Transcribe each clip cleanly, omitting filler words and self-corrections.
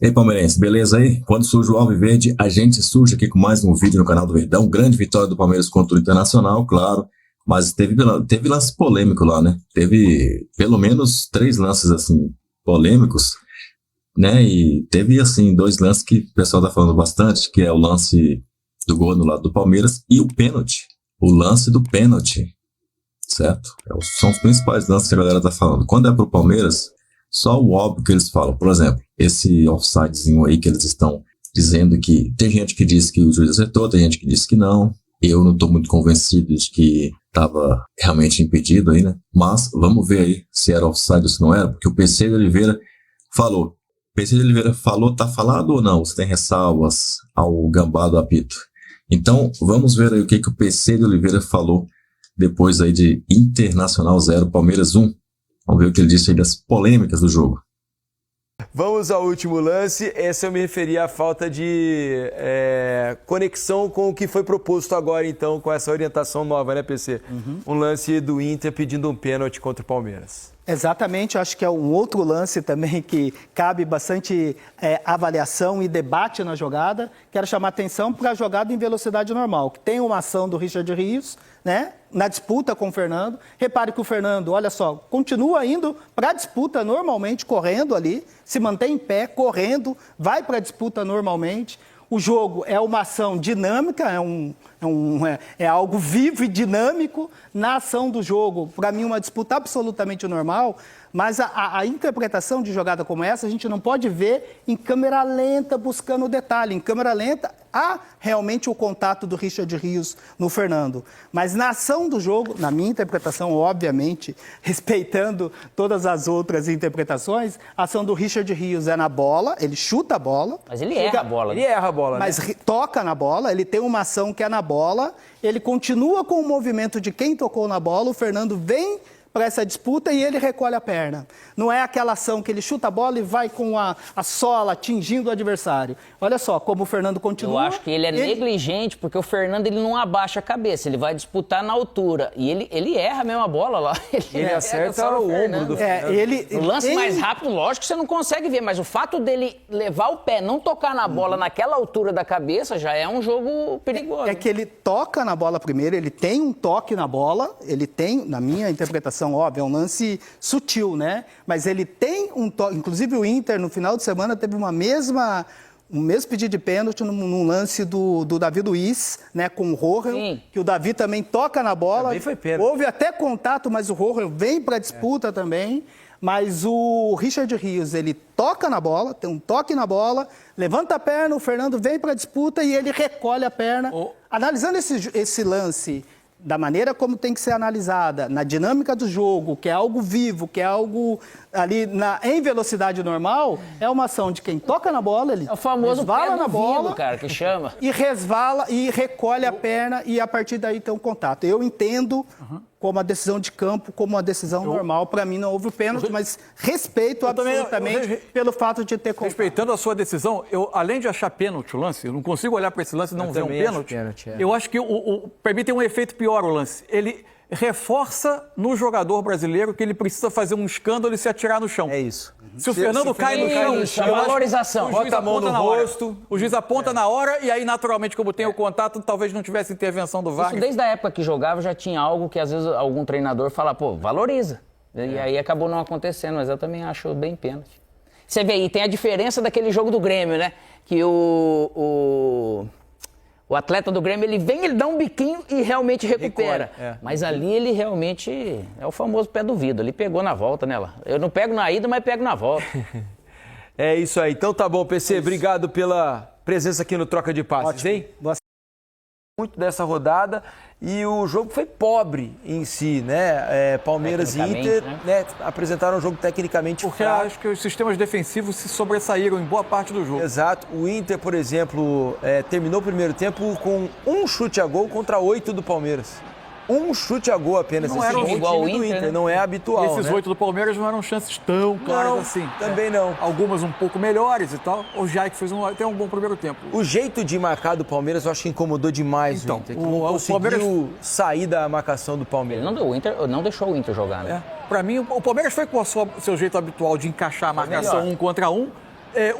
E aí, palmeirense, beleza aí? Quando surge o Alviverde, a gente surge aqui com mais um vídeo no canal do Verdão. Grande vitória do Palmeiras contra o Internacional, claro, mas teve lance polêmico lá, né? Teve pelo menos 3 lances, assim, polêmicos, né? E teve, assim, 2 lances que o pessoal tá falando bastante, que é o lance do gol no lado do Palmeiras e o pênalti. O lance do pênalti, certo? São os principais lances que a galera tá falando. Quando é pro Palmeiras, só o óbvio que eles falam. Por exemplo, esse offsidezinho aí que eles estão dizendo que tem gente que diz que o juiz acertou, tem gente que diz que não. Eu não estou muito convencido de que estava realmente impedido aí, né? Mas vamos ver aí se era offside ou se não era, porque o PC de Oliveira falou. O PC de Oliveira falou, tá falado ou não? Você tem ressalvas ao gambá do apito? Então, vamos ver aí o que o PC de Oliveira falou depois aí de Internacional 0, Palmeiras 1. Vamos ver o que ele disse aí das polêmicas do jogo. Vamos ao último lance. Esse eu me referi à falta de conexão com o que foi proposto agora, então, com essa orientação nova, né, PC? Um lance do Inter pedindo um pênalti contra o Palmeiras. Exatamente, acho que é um outro lance também que cabe bastante avaliação e debate na jogada. Quero chamar atenção para a jogada em velocidade normal, que tem uma ação do Richard Rios, né, na disputa com o Fernando. Repare que o Fernando, olha só, continua indo para a disputa normalmente, correndo ali, se mantém em pé, correndo, vai para a disputa normalmente. O jogo é uma ação dinâmica, é algo vivo e dinâmico na ação do jogo. Para mim, uma disputa absolutamente normal, mas a interpretação de jogada como essa, a gente não pode ver em câmera lenta buscando o detalhe. Em câmera lenta, há realmente o contato do Richard Rios no Fernando. Mas na ação do jogo, na minha interpretação, obviamente, respeitando todas as outras interpretações, a ação do Richard Rios é na bola, ele chuta a bola. Mas ele erra a bola. Ele erra a bola, né? Mas toca na bola, ele tem uma ação que é na bola, ele continua com o movimento de quem tocou na bola, o Fernando vem para essa disputa e ele recolhe a perna. Não é aquela ação que ele chuta a bola e vai com a sola atingindo o adversário. Olha só como o Fernando continua. Eu acho que ele é negligente, porque o Fernando ele não abaixa a cabeça, ele vai disputar na altura. E ele erra mesmo a bola lá. Ele acerta o ombro do Fernando. O lance mais rápido, lógico que você não consegue ver, mas o fato dele levar o pé, não tocar na bola naquela altura da cabeça, já é um jogo perigoso. É que ele toca na bola primeiro, ele tem um toque na bola, ele tem, na minha interpretação, óbvio, é um lance sutil, né? Mas ele tem um toque. Inclusive o Inter, no final de semana, teve um mesmo pedido de pênalti num lance do Davi Luiz, né, com o Rojo, que o Davi também toca na bola. Também foi pênalti. Houve até contato, mas o Rojo vem para a disputa também. Mas o Richard Rios, ele toca na bola, tem um toque na bola, levanta a perna, o Fernando vem para a disputa e ele recolhe a perna. Analisando esse lance da maneira como tem que ser analisada, na dinâmica do jogo, que é algo vivo, que é algo ali em velocidade normal, é uma ação de quem toca na bola, ele é o famoso resvala na bola, cara, que chama. E resvala e recolhe a perna e a partir daí tem um contato. Eu entendo como a decisão de campo, como uma decisão normal. Para mim não houve o pênalti, mas respeito absolutamente pelo fato de ter contato. Respeitando a sua decisão, eu, além de achar pênalti o lance, eu não consigo olhar para esse lance e não ver um pênalti. Eu acho que para mim tem um efeito pior o lance. Ele reforça no jogador brasileiro que ele precisa fazer um escândalo e se atirar no chão. É isso. Se o Fernando cai no chão, a valorização. Bota a mão no rosto, o juiz aponta na hora e aí, naturalmente, como tem o contato, talvez não tivesse intervenção do VAR. Isso desde a época que jogava já tinha algo que às vezes algum treinador fala, pô, valoriza. E aí acabou não acontecendo, mas eu também acho bem pênalti. Você vê aí, tem a diferença daquele jogo do Grêmio, né? Que o atleta do Grêmio, ele vem, ele dá um biquinho e realmente recupera. Mas ali ele realmente é o famoso pé do vidro. Ele pegou na volta, né? Eu não pego na ida, mas pego na volta. É isso aí. Então tá bom, PC. Obrigado pela presença aqui no Troca de Passes, hein? Muito dessa rodada e o jogo foi pobre em si, né? Palmeiras e Inter né, apresentaram um jogo tecnicamente porque fraco. acho que os sistemas defensivos se sobressaíram em boa parte do jogo. Exato. O Inter, por exemplo, terminou o primeiro tempo com um chute a gol contra 8 do Palmeiras. Um chute a gol apenas. Não era igual o Inter, né? Não é habitual. Esses 8 do Palmeiras não eram chances tão claras assim. Também não. Algumas um pouco melhores e tal. O Jack fez até um bom primeiro tempo. O jeito de marcar do Palmeiras eu acho que incomodou demais então, o Inter. O Palmeiras sair da marcação do Palmeiras. Ele não deixou o Inter jogar, né? Pra mim, o Palmeiras foi com o seu jeito habitual de encaixar a marcação um contra um.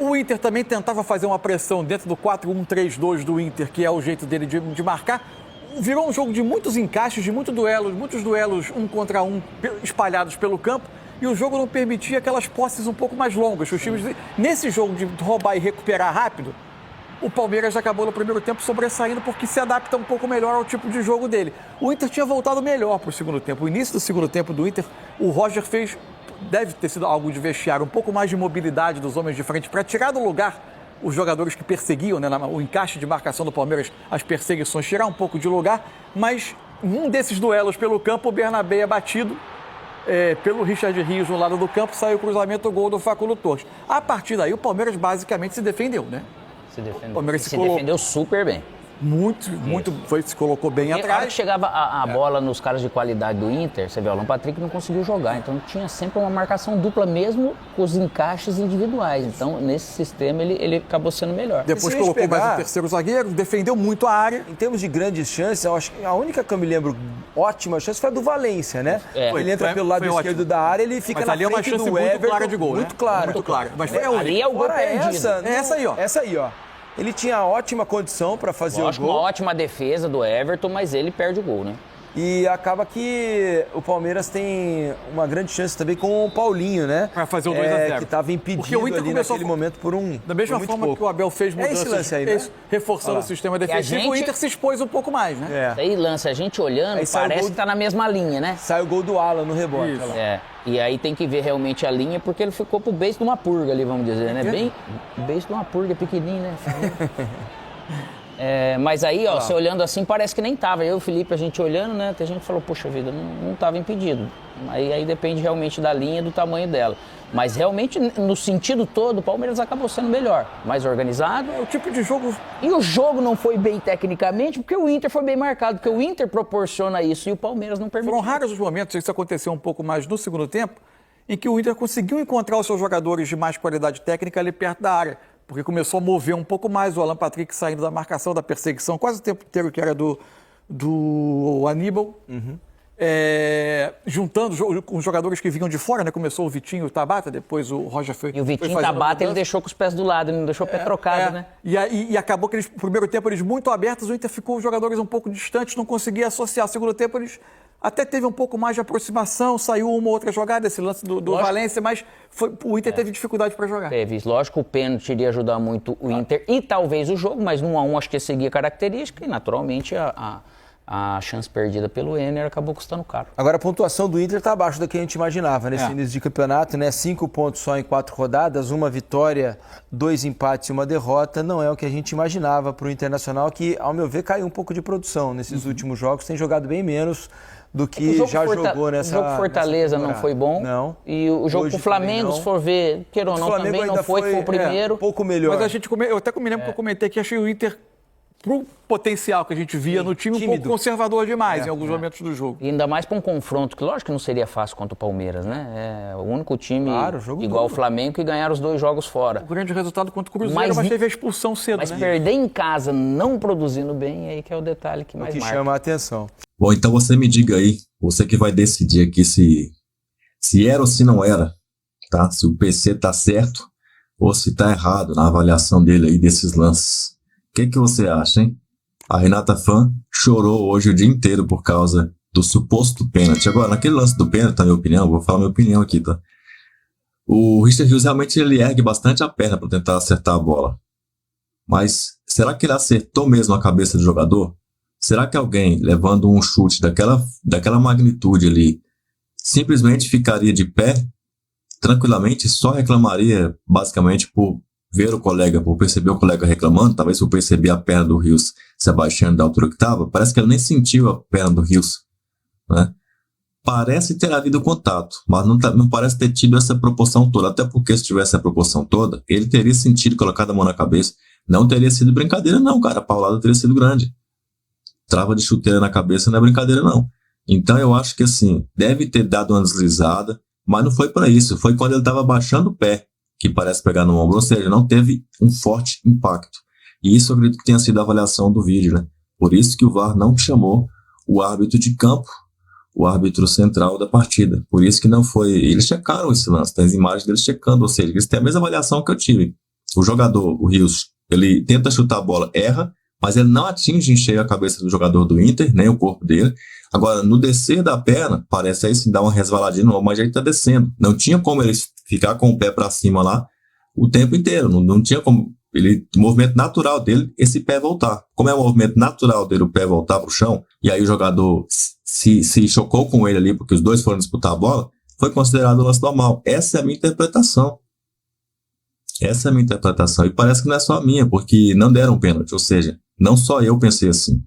O Inter também tentava fazer uma pressão dentro do 4-1-3-2 do Inter, que é o jeito dele de marcar. Virou um jogo de muitos encaixes, de muitos duelos 1 contra 1 espalhados pelo campo. E o jogo não permitia aquelas posses um pouco mais longas. Os times, nesse jogo de roubar e recuperar rápido, o Palmeiras acabou no primeiro tempo sobressaindo porque se adapta um pouco melhor ao tipo de jogo dele. O Inter tinha voltado melhor para o segundo tempo. O início do segundo tempo do Inter, o Roger fez, deve ter sido algo de vestiário, um pouco mais de mobilidade dos homens de frente para tirar do lugar os jogadores que perseguiam, né, o encaixe de marcação do Palmeiras, as perseguições, tirar um pouco de lugar. Mas num desses duelos pelo campo, o Bernabé é batido pelo Richard Rios no lado do campo, saiu o cruzamento, o gol do Facundo Torres. A partir daí, o Palmeiras basicamente se defendeu, né? O Palmeiras se defendeu super bem. Se colocou bem atrás. A hora que chegava a bola nos caras de qualidade do Inter, você vê, o Alan Patrick não conseguiu jogar, então tinha sempre uma marcação dupla mesmo com os encaixes individuais. Então, nesse sistema, ele acabou sendo melhor. Depois colocou mais um terceiro zagueiro, defendeu muito a área. Em termos de grandes chances, eu acho que a única que eu me lembro ótima chance foi a do Valência, né? Ele entra pelo lado esquerdo da área, ele fica na frente do Everton. Muito clara de gol, muito clara. Muito clara. Mas foi ali é o gol perdido. Essa aí, ó. Ele tinha ótima condição para fazer o gol. Uma ótima defesa do Everton, mas ele perde o gol, né? E acaba que o Palmeiras tem uma grande chance também com o Paulinho, né? Para fazer o 2-0. Que estava impedido ali naquele momento por um. Da mesma forma que o Abel fez mudanças, esse lance aí, né? reforçando o sistema defensivo, o Inter se expôs um pouco mais, né? Aí lança a gente olhando, parece que tá na mesma linha, né? Sai o gol do Alan no rebote. E aí tem que ver realmente a linha, porque ele ficou pro beijo de uma purga ali, vamos dizer, né? Bem beijo de uma purga, pequenininho, né? Mas aí, ó, você olhando assim, parece que nem tava. Eu e o Felipe, a gente olhando, né? Até a gente falou, poxa vida, não tava impedido. Aí depende realmente da linha e do tamanho dela. Mas realmente, no sentido todo, o Palmeiras acabou sendo melhor. Mais organizado. O tipo de jogo... E o jogo não foi bem tecnicamente, porque o Inter foi bem marcado. Porque o Inter proporciona isso e o Palmeiras não permitiu. Foram raros os momentos, isso aconteceu um pouco mais no segundo tempo, em que o Inter conseguiu encontrar os seus jogadores de mais qualidade técnica ali perto da área. Porque começou a mover um pouco mais o Alan Patrick saindo da marcação, da perseguição, quase o tempo inteiro que era do Aníbal. Juntando com os jogadores que vinham de fora, né? Começou o Vitinho e o Tabata, depois o Roger foi. E o Vitinho e o Tabata ele deixou com os pés do lado, ele não deixou o pé trocado, né? E acabou que no primeiro tempo eles muito abertos, o Inter ficou os jogadores um pouco distantes, não conseguia associar. No segundo tempo eles até teve um pouco mais de aproximação, saiu uma ou outra jogada, esse lance do Valência, mas o Inter teve dificuldade para jogar. Lógico, o pênalti iria ajudar muito o Inter e talvez o jogo, mas 1-1 acho que seguia característica e naturalmente a chance perdida pelo Enner acabou custando caro. Agora a pontuação do Inter está abaixo da que a gente imaginava nesse início de campeonato, né? 5 pontos só em 4 rodadas, 1 vitória, 2 empates e 1 derrota. Não é o que a gente imaginava para o Internacional, que, ao meu ver, caiu um pouco de produção nesses últimos jogos, tem jogado bem menos do que já jogou nessa. O jogo Fortaleza não foi bom. Não. E o jogo com o Flamengo, se for ver, queira ou não, também não foi o primeiro. Um pouco melhor. Mas eu até me lembro que eu comentei que achei o Inter, pro potencial que a gente via no time, um pouco conservador demais em alguns momentos do jogo. E ainda mais para um confronto, que lógico que não seria fácil contra o Palmeiras, né? É o único time igual o Flamengo que ganharam os 2 jogos fora. O grande resultado contra o Cruzeiro, mas teve a expulsão cedo, mas perder em casa, não produzindo bem, aí que é o detalhe que mais marca. Chama a atenção. Bom, então você me diga aí, você que vai decidir aqui se era ou se não era, tá? Se o PC tá certo ou se tá errado na avaliação dele aí desses lances. O que você acha, hein? A Renata Fã chorou hoje o dia inteiro por causa do suposto pênalti. Agora, naquele lance do pênalti, na minha opinião, vou falar minha opinião aqui, tá? O Richard Rios realmente ele ergue bastante a perna para tentar acertar a bola. Mas será que ele acertou mesmo a cabeça do jogador? Será que alguém, levando um chute daquela magnitude ali, simplesmente ficaria de pé, tranquilamente, só reclamaria, basicamente, por ver o colega, por perceber o colega reclamando, talvez por perceber a perna do Rios se abaixando da altura que estava? Parece que ele nem sentiu a perna do Rios, né? Parece ter havido contato, mas não parece ter tido essa proporção toda, até porque se tivesse a proporção toda, ele teria sentido colocado a mão na cabeça. Não teria sido brincadeira não, cara, a paulada teria sido grande. Trava de chuteira na cabeça não é brincadeira não. Então eu acho que assim, deve ter dado uma deslizada, mas não foi para isso, foi quando ele estava abaixando o pé, que parece pegar no ombro, ou seja, não teve um forte impacto. E isso eu acredito que tenha sido a avaliação do vídeo, né? Por isso que o VAR não chamou o árbitro de campo, o árbitro central da partida. Por isso que não foi... Eles checaram esse lance, tem as imagens deles checando, ou seja, eles têm a mesma avaliação que eu tive. O jogador, o Rios, ele tenta chutar a bola, erra, mas ele não atinge em cheio a cabeça do jogador do Inter, nem o corpo dele. Agora, no descer da perna, parece aí se dá uma resvaladinha, mas ele tá descendo. Não tinha como ele ficar com o pé para cima lá o tempo inteiro. Não tinha como o movimento natural dele, esse pé voltar. Como é o movimento natural dele, o pé voltar pro chão, e aí o jogador se chocou com ele ali, porque os dois foram disputar a bola, foi considerado um lance normal. Essa é a minha interpretação. Essa é a minha interpretação. E parece que não é só a minha, porque não deram pênalti. Ou seja, não só eu pensei assim.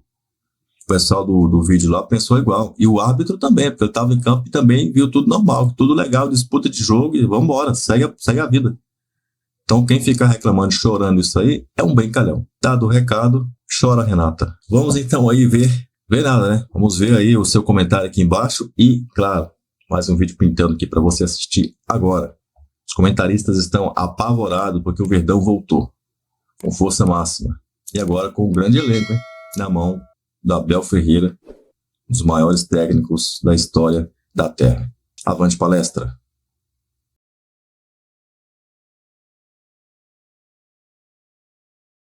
O pessoal do vídeo lá pensou igual. E o árbitro também, porque ele estava em campo e também viu tudo normal, tudo legal, disputa de jogo e vamos embora, segue a vida. Então quem fica reclamando, chorando isso aí, é um brincalhão. Dado o recado, chora Renata. Vamos então aí ver nada, né? Vamos ver aí o seu comentário aqui embaixo e, claro, mais um vídeo pintando aqui para você assistir agora. Os comentaristas estão apavorados porque o Verdão voltou com força máxima. E agora com um grande elenco, hein? Na mão do Abel Ferreira, um dos maiores técnicos da história da Terra. Avante palestra!